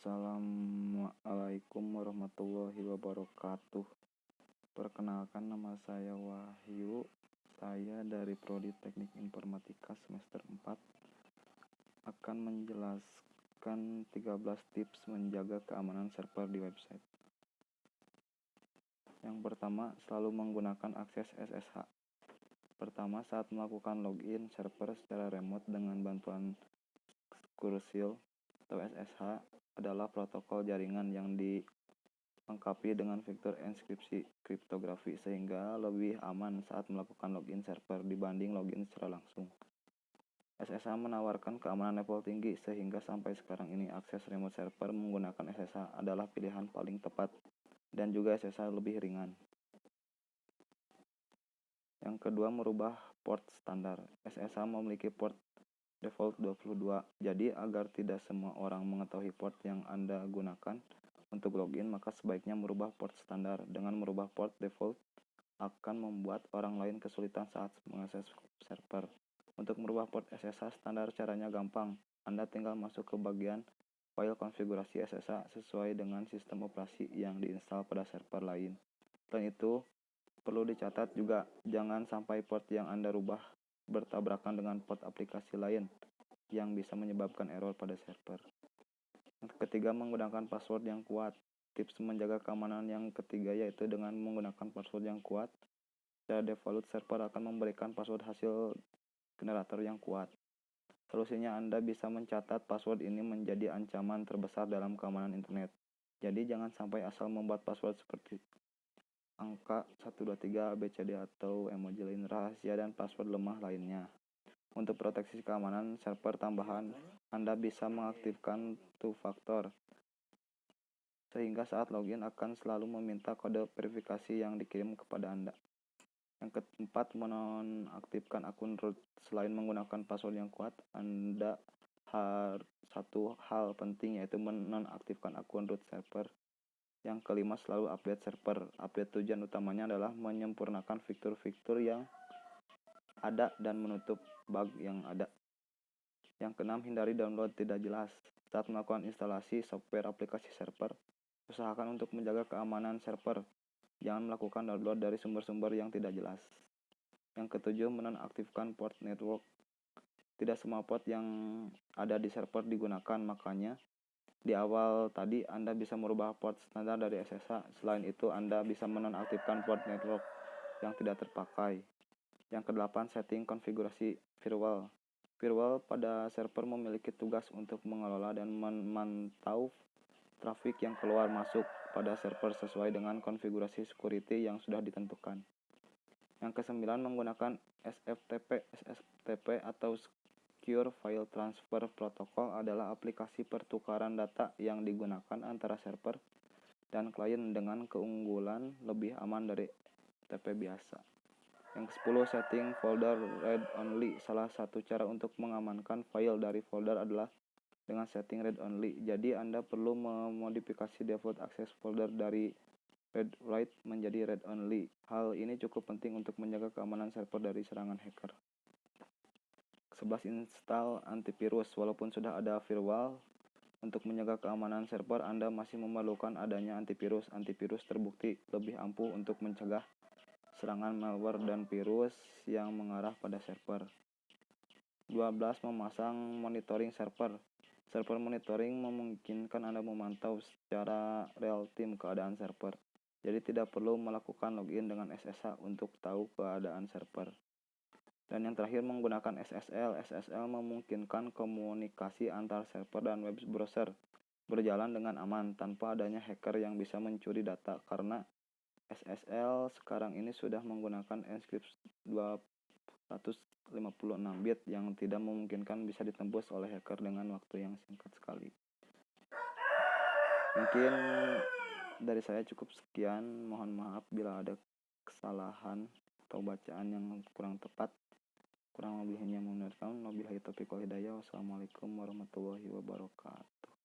Assalamualaikum warahmatullahi wabarakatuh. Perkenalkan, nama saya Wahyu. Saya dari Prodi Teknik Informatika semester 4 akan menjelaskan 13 tips menjaga keamanan server di website. Yang pertama, selalu menggunakan akses SSH. Pertama, saat melakukan login server secara remote dengan bantuan Secure Seal atau SSH adalah protokol jaringan yang dilengkapi dengan fitur enkripsi kriptografi sehingga lebih aman saat melakukan login server dibanding login secara langsung. SSH menawarkan keamanan level tinggi sehingga sampai sekarang ini akses remote server menggunakan SSH adalah pilihan paling tepat dan juga SSH lebih ringan. Yang kedua, merubah port standar. SSH memiliki port default 22. Jadi agar tidak semua orang mengetahui port yang Anda gunakan untuk login, maka sebaiknya merubah port standar. Dengan merubah port default akan membuat orang lain kesulitan saat mengakses server. Untuk merubah port SSH standar caranya gampang. Anda tinggal masuk ke bagian file konfigurasi SSH sesuai dengan sistem operasi yang diinstal pada server lain. Selain itu, perlu dicatat juga jangan sampai port yang Anda rubah bertabrakan dengan port aplikasi lain yang bisa menyebabkan error pada server. Yang ketiga, menggunakan password yang kuat. Tips menjaga keamanan yang ketiga yaitu dengan menggunakan password yang kuat. Secara default, server akan memberikan password hasil generator yang kuat. Solusinya, Anda bisa mencatat password ini menjadi ancaman terbesar dalam keamanan internet. Jadi jangan sampai asal membuat password seperti angka 123 ABCD atau emoji lain rahasia dan password lemah lainnya. Untuk proteksi keamanan server tambahan, Anda bisa mengaktifkan two-factor sehingga saat login akan selalu meminta kode verifikasi yang dikirim kepada Anda. Yang keempat, menonaktifkan akun root. Selain menggunakan password yang kuat, Anda satu hal penting yaitu menonaktifkan akun root server. Yang kelima, selalu update server. Update tujuan utamanya adalah menyempurnakan fitur-fitur yang ada dan menutup bug yang ada. Yang keenam, hindari download tidak jelas. Saat melakukan instalasi software aplikasi server, usahakan untuk menjaga keamanan server. Jangan melakukan download dari sumber-sumber yang tidak jelas. Yang ketujuh, menonaktifkan port network. Tidak semua port yang ada di server digunakan, makanya di awal tadi Anda bisa merubah port standar dari SSH. Selain itu, Anda bisa menonaktifkan port network yang tidak terpakai. Yang kedelapan, setting konfigurasi firewall. Firewall pada server memiliki tugas untuk mengelola dan memantau trafik yang keluar masuk pada server sesuai dengan konfigurasi security yang sudah ditentukan. Yang kesembilan, menggunakan SFTP. SFTP atau Secure File Transfer Protocol adalah aplikasi pertukaran data yang digunakan antara server dan klien dengan keunggulan lebih aman dari FTP biasa. Yang ke-10, setting folder read only. Salah satu cara untuk mengamankan file dari folder adalah dengan setting read only. Jadi Anda perlu memodifikasi default akses folder dari read write menjadi read only. Hal ini cukup penting untuk menjaga keamanan server dari serangan hacker. 11, install antivirus. Walaupun sudah ada firewall, untuk menjaga keamanan server Anda masih memerlukan adanya antivirus. Antivirus terbukti lebih ampuh untuk mencegah serangan malware dan virus yang mengarah pada server. 12, memasang monitoring server. Server monitoring memungkinkan Anda memantau secara real-time keadaan server. Jadi tidak perlu melakukan login dengan SSH untuk tahu keadaan server. Dan yang terakhir, menggunakan SSL. SSL memungkinkan komunikasi antar server dan web browser berjalan dengan aman tanpa adanya hacker yang bisa mencuri data, karena SSL sekarang ini sudah menggunakan enkripsi 256 bit yang tidak memungkinkan bisa ditembus oleh hacker dengan waktu yang singkat sekali. Mungkin dari saya cukup sekian. Mohon maaf bila ada kesalahan atau bacaan yang kurang tepat. Kurang lebihnya mohon maaf. Wabillahi taufiq wal hidayah. Wassalamualaikum warahmatullahi wabarakatuh.